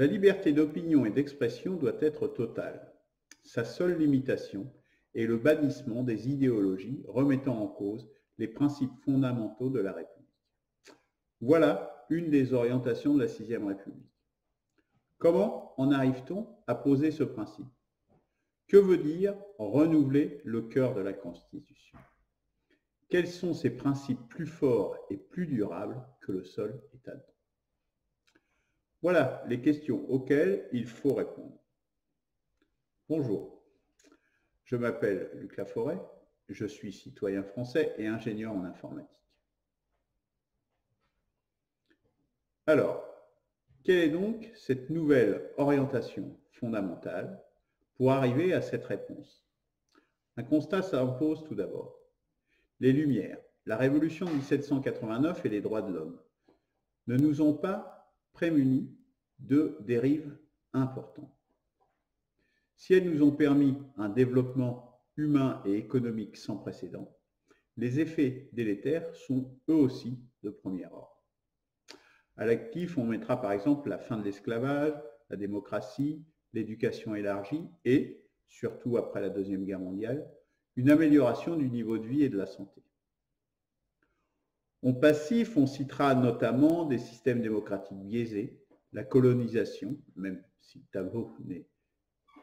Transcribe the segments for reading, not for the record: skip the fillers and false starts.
La liberté d'opinion et d'expression doit être totale. Sa seule limitation est le bannissement des idéologies remettant en cause les principes fondamentaux de la République. Voilà une des orientations de la Sixième République. Comment en arrive-t-on à poser ce principe? Que veut dire renouveler le cœur de la Constitution? Quels sont ces principes plus forts et plus durables que le seul État de droit? Voilà les questions auxquelles il faut répondre. Bonjour, je m'appelle Luc Laforêt, je suis citoyen français et ingénieur en informatique. Alors, quelle est donc cette nouvelle orientation fondamentale pour arriver à cette réponse? Un constat s'impose tout d'abord. Les Lumières, la Révolution de 1789 et les droits de l'homme ne nous ont pas prémunis de dérives importantes. Si elles nous ont permis un développement humain et économique sans précédent, les effets délétères sont eux aussi de premier ordre. À l'actif, on mettra par exemple la fin de l'esclavage, la démocratie, l'éducation élargie et, surtout après la Deuxième Guerre mondiale, une amélioration du niveau de vie et de la santé. En passif, on citera notamment des systèmes démocratiques biaisés, la colonisation, même si le tableau n'est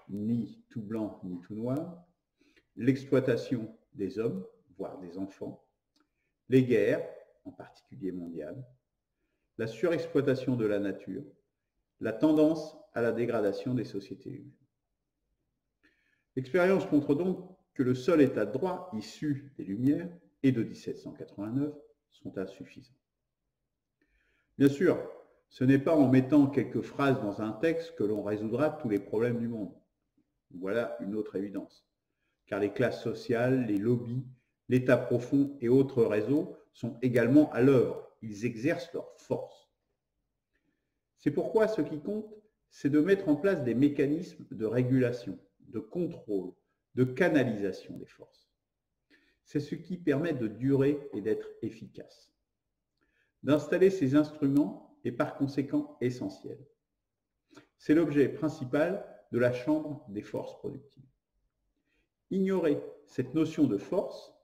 ni tout blanc ni tout noir, l'exploitation des hommes, voire des enfants, les guerres, en particulier mondiales, la surexploitation de la nature, la tendance à la dégradation des sociétés humaines. L'expérience montre donc que le seul état de droit issu des Lumières et de 1789 sont insuffisants. Bien sûr, ce n'est pas en mettant quelques phrases dans un texte que l'on résoudra tous les problèmes du monde. Voilà une autre évidence. Car les classes sociales, les lobbies, l'État profond et autres réseaux sont également à l'œuvre. Ils exercent leur force. C'est pourquoi ce qui compte, c'est de mettre en place des mécanismes de régulation, de contrôle, de canalisation des forces. C'est ce qui permet de durer et d'être efficace. D'installer ces instruments est par conséquent essentiel. C'est l'objet principal de la Chambre des forces productives. Ignorer cette notion de force,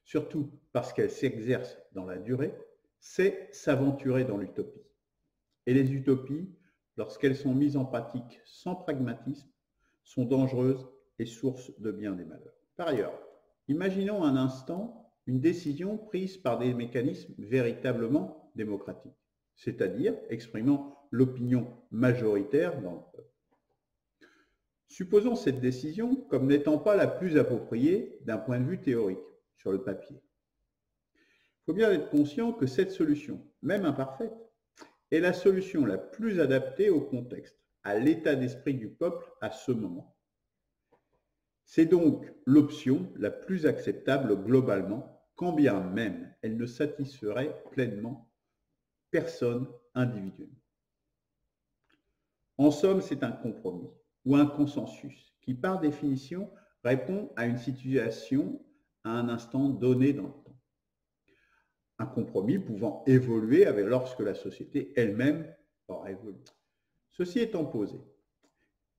surtout parce qu'elle s'exerce dans la durée, c'est s'aventurer dans l'utopie. Et les utopies, lorsqu'elles sont mises en pratique sans pragmatisme, sont dangereuses et source de bien des malheurs. Par ailleurs, imaginons un instant une décision prise par des mécanismes véritablement démocratiques, c'est-à-dire exprimant l'opinion majoritaire dans le peuple. Supposons cette décision comme n'étant pas la plus appropriée d'un point de vue théorique, sur le papier. Il faut bien être conscient que cette solution, même imparfaite, est la solution la plus adaptée au contexte, à l'état d'esprit du peuple à ce moment. C'est donc l'option la plus acceptable globalement, quand bien même elle ne satisferait pleinement personne individuellement. En somme, c'est un compromis ou un consensus qui, par définition, répond à une situation à un instant donné dans le temps. Un compromis pouvant évoluer lorsque la société elle-même aura évolué. Ceci étant posé,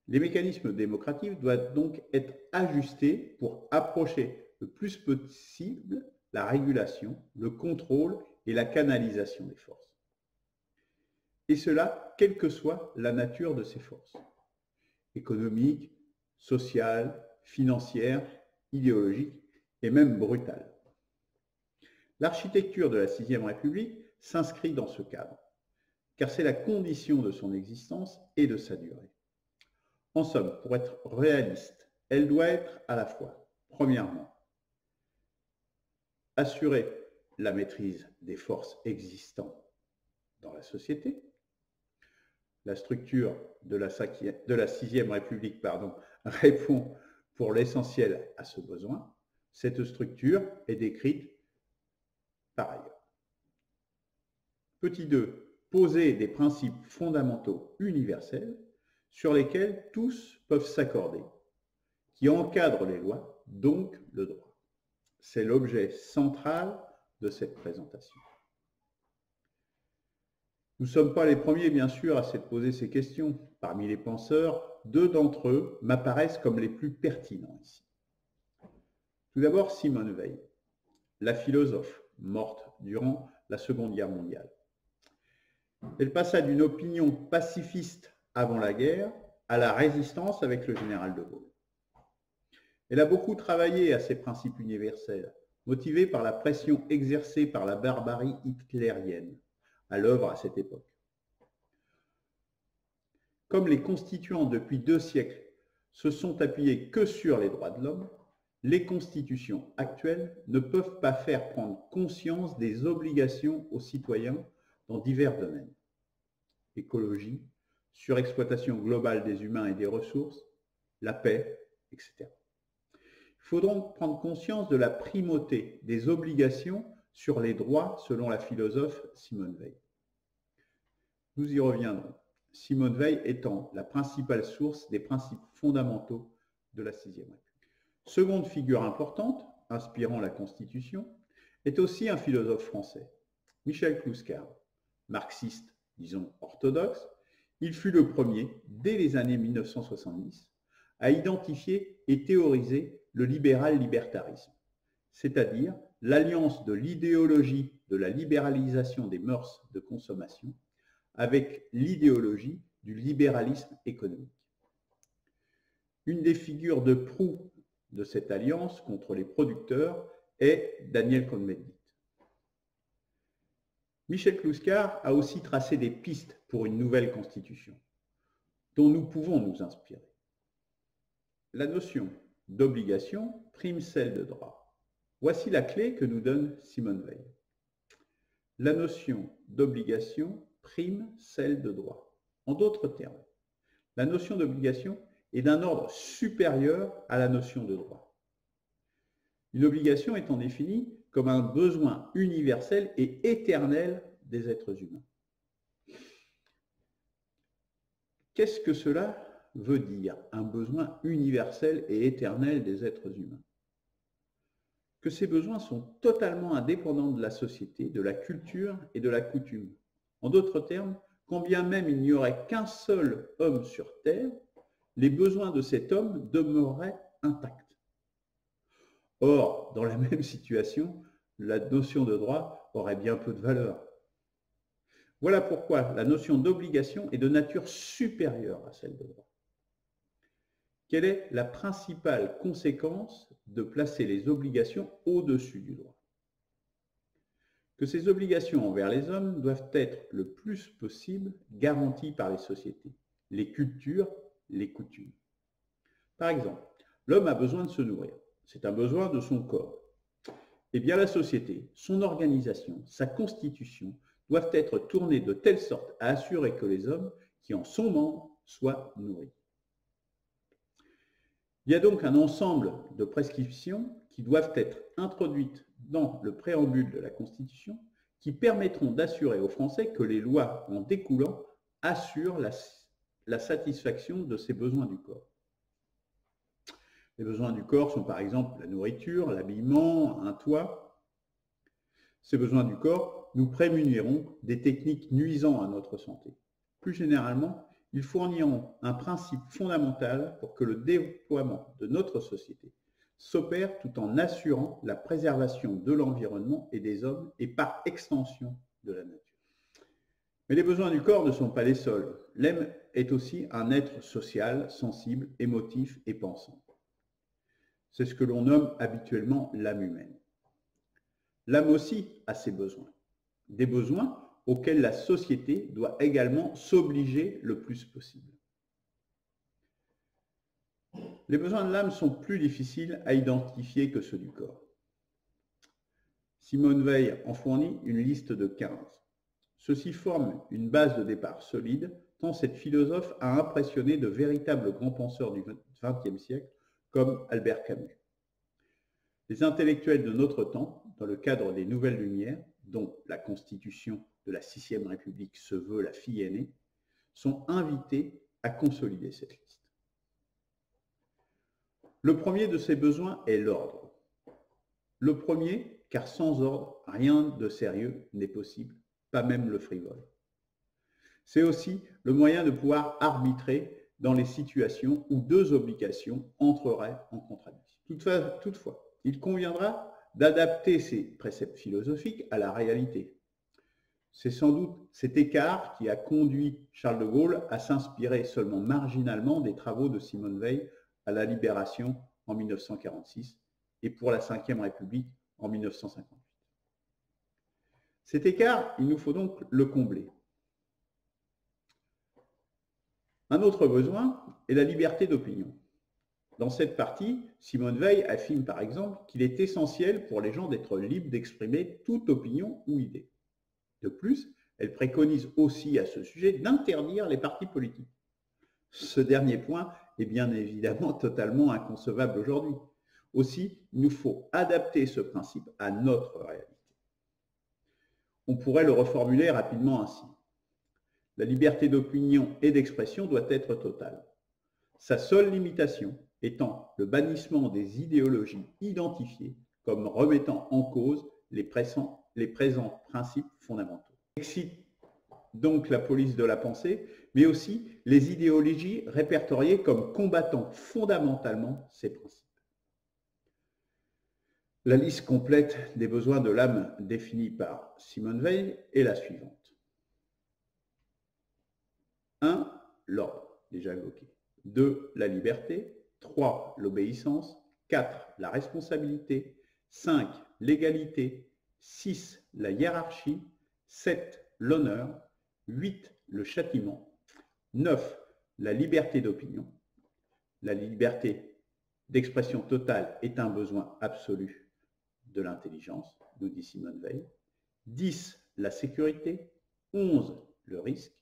les mécanismes démocratiques doivent donc être ajustés pour approcher le plus possible la régulation, le contrôle et la canalisation des forces. Et cela, quelle que soit la nature de ces forces, économiques, sociales, financières, idéologiques et même brutales. L'architecture de la Sixième République s'inscrit dans ce cadre, car c'est la condition de son existence et de sa durée. En somme, pour être réaliste, elle doit être à la fois, premièrement, assurer la maîtrise des forces existantes dans la société. La structure de la Sixième République répond pour l'essentiel à ce besoin. Cette structure est décrite par ailleurs. Petit 2, poser des principes fondamentaux universels sur lesquels tous peuvent s'accorder, qui encadrent les lois, donc le droit. C'est l'objet central de cette présentation. Nous ne sommes pas les premiers, bien sûr, à s'être posé ces questions. Parmi les penseurs, deux d'entre eux m'apparaissent comme les plus pertinents ici. Tout d'abord, Simone Veil, la philosophe morte durant la Seconde Guerre mondiale. Elle passa d'une opinion pacifiste avant la guerre à la résistance avec le général de Gaulle. Elle a beaucoup travaillé à ses principes universels, motivés par la pression exercée par la barbarie hitlérienne, à l'œuvre à cette époque. Comme les constituants depuis 2 siècles se sont appuyés que sur les droits de l'homme, les constitutions actuelles ne peuvent pas faire prendre conscience des obligations aux citoyens dans divers domaines. Écologie, surexploitation globale des humains et des ressources, la paix, etc. Il faut donc prendre conscience de la primauté des obligations sur les droits selon la philosophe Simone Veil. Nous y reviendrons, Simone Veil étant la principale source des principes fondamentaux de la Sixième République. Seconde figure importante, inspirant la Constitution, est aussi un philosophe français, Michel Clouscar, marxiste, disons orthodoxe. Il fut le premier, dès les années 1970, à identifier et théoriser le libéral-libertarisme, c'est-à-dire l'alliance de l'idéologie de la libéralisation des mœurs de consommation avec l'idéologie du libéralisme économique. Une des figures de proue de cette alliance contre les producteurs est Daniel Cohn-Bendit. Michel Clouscar a aussi tracé des pistes pour une nouvelle constitution, dont nous pouvons nous inspirer. La notion d'obligation prime celle de droit. Voici la clé que nous donne Simone Veil. La notion d'obligation prime celle de droit. En d'autres termes, la notion d'obligation est d'un ordre supérieur à la notion de droit. Une obligation étant définie comme un besoin universel et éternel des êtres humains. Qu'est-ce que cela veut dire, un besoin universel et éternel des êtres humains? Que ces besoins sont totalement indépendants de la société, de la culture et de la coutume. En d'autres termes, quand bien même il n'y aurait qu'un seul homme sur Terre, les besoins de cet homme demeureraient intacts. Or, dans la même situation, la notion de droit aurait bien peu de valeur. Voilà pourquoi la notion d'obligation est de nature supérieure à celle de droit. Quelle est la principale conséquence de placer les obligations au-dessus du droit? Que ces obligations envers les hommes doivent être le plus possible garanties par les sociétés, les cultures, les coutumes. Par exemple, l'homme a besoin de se nourrir. C'est un besoin de son corps. Eh bien, la société, son organisation, sa constitution doivent être tournées de telle sorte à assurer que les hommes qui en sont membres soient nourris. Il y a donc un ensemble de prescriptions qui doivent être introduites dans le préambule de la Constitution qui permettront d'assurer aux Français que les lois en découlant assurent la satisfaction de ces besoins du corps. Les besoins du corps sont par exemple la nourriture, l'habillement, un toit. Ces besoins du corps nous prémuniront des techniques nuisant à notre santé. Plus généralement, ils fourniront un principe fondamental pour que le déploiement de notre société s'opère tout en assurant la préservation de l'environnement et des hommes et par extension de la nature. Mais les besoins du corps ne sont pas les seuls. L'homme est aussi un être social, sensible, émotif et pensant. C'est ce que l'on nomme habituellement l'âme humaine. L'âme aussi a ses besoins, des besoins auxquels la société doit également s'obliger le plus possible. Les besoins de l'âme sont plus difficiles à identifier que ceux du corps. Simone Veil en fournit une liste de 15. Ceci forme une base de départ solide, tant cette philosophe a impressionné de véritables grands penseurs du XXe siècle, comme Albert Camus. Les intellectuels de notre temps, dans le cadre des Nouvelles Lumières, dont la Constitution de la Sixième République se veut la fille aînée, sont invités à consolider cette liste. Le premier de ces besoins est l'ordre. Le premier, car sans ordre, rien de sérieux n'est possible, pas même le frivole. C'est aussi le moyen de pouvoir arbitrer dans les situations où deux obligations entreraient en contradiction. Toutefois, il conviendra d'adapter ces préceptes philosophiques à la réalité. C'est sans doute cet écart qui a conduit Charles de Gaulle à s'inspirer seulement marginalement des travaux de Simone Veil à la Libération en 1946 et pour la Ve République en 1958. Cet écart, il nous faut donc le combler. Un autre besoin est la liberté d'opinion. Dans cette partie, Simone Veil affirme par exemple qu'il est essentiel pour les gens d'être libres d'exprimer toute opinion ou idée. De plus, elle préconise aussi à ce sujet d'interdire les partis politiques. Ce dernier point est bien évidemment totalement inconcevable aujourd'hui. Aussi, il nous faut adapter ce principe à notre réalité. On pourrait le reformuler rapidement ainsi. La liberté d'opinion et d'expression doit être totale. Sa seule limitation étant le bannissement des idéologies identifiées comme remettant en cause les présents principes fondamentaux. Excite donc la police de la pensée, mais aussi les idéologies répertoriées comme combattant fondamentalement ces principes. La liste complète des besoins de l'âme définie par Simone Veil est la suivante. 1. L'ordre, déjà évoqué. 2. La liberté. 3. L'obéissance. 4. La responsabilité. 5. L'égalité. 6. La hiérarchie. 7. L'honneur. 8. Le châtiment. 9. La liberté d'opinion. La liberté d'expression totale est un besoin absolu de l'intelligence, nous dit Simone Veil. 10. La sécurité. 11. Le risque.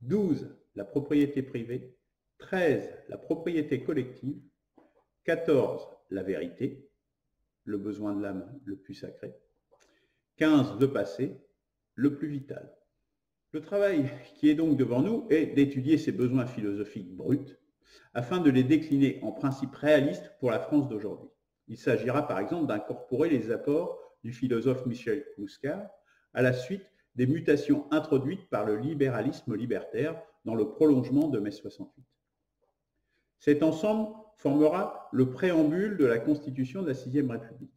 12. La propriété privée. 13. La propriété collective. 14. La vérité, le besoin de l'âme le plus sacré. 15. Le passé, le plus vital. Le travail qui est donc devant nous est d'étudier ces besoins philosophiques bruts afin de les décliner en principes réalistes pour la France d'aujourd'hui. Il s'agira par exemple d'incorporer les apports du philosophe Michel Muscat à la suite des mutations introduites par le libéralisme libertaire dans le prolongement de mai 68. Cet ensemble formera le préambule de la Constitution de la Sixième République.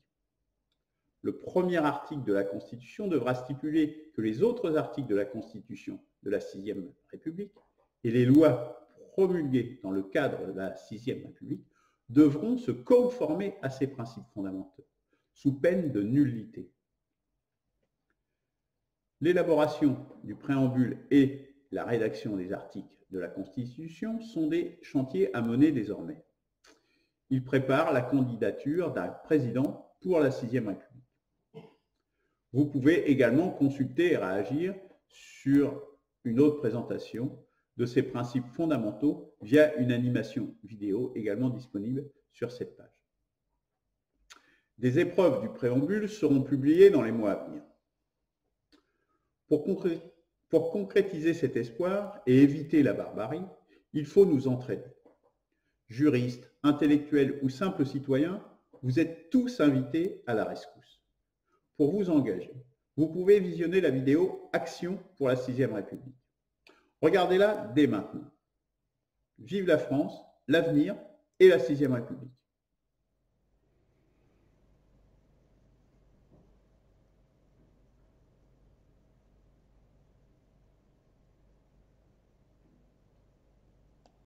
Le premier article de la Constitution devra stipuler que les autres articles de la Constitution de la Sixième République et les lois promulguées dans le cadre de la Sixième République devront se conformer à ces principes fondamentaux, sous peine de nullité. L'élaboration du préambule et la rédaction des articles de la Constitution sont des chantiers à mener désormais. Il prépare la candidature d'un président pour la Sixième République. Vous pouvez également consulter et réagir sur une autre présentation de ces principes fondamentaux via une animation vidéo également disponible sur cette page. Des épreuves du préambule seront publiées dans les mois à venir. Pour concrétiser cet espoir et éviter la barbarie, il faut nous entraider. Juristes, intellectuels ou simples citoyens, vous êtes tous invités à la rescousse. Pour vous engager, vous pouvez visionner la vidéo « Action pour la Sixième République ». Regardez-la dès maintenant. Vive la France, l'avenir et la Sixième République.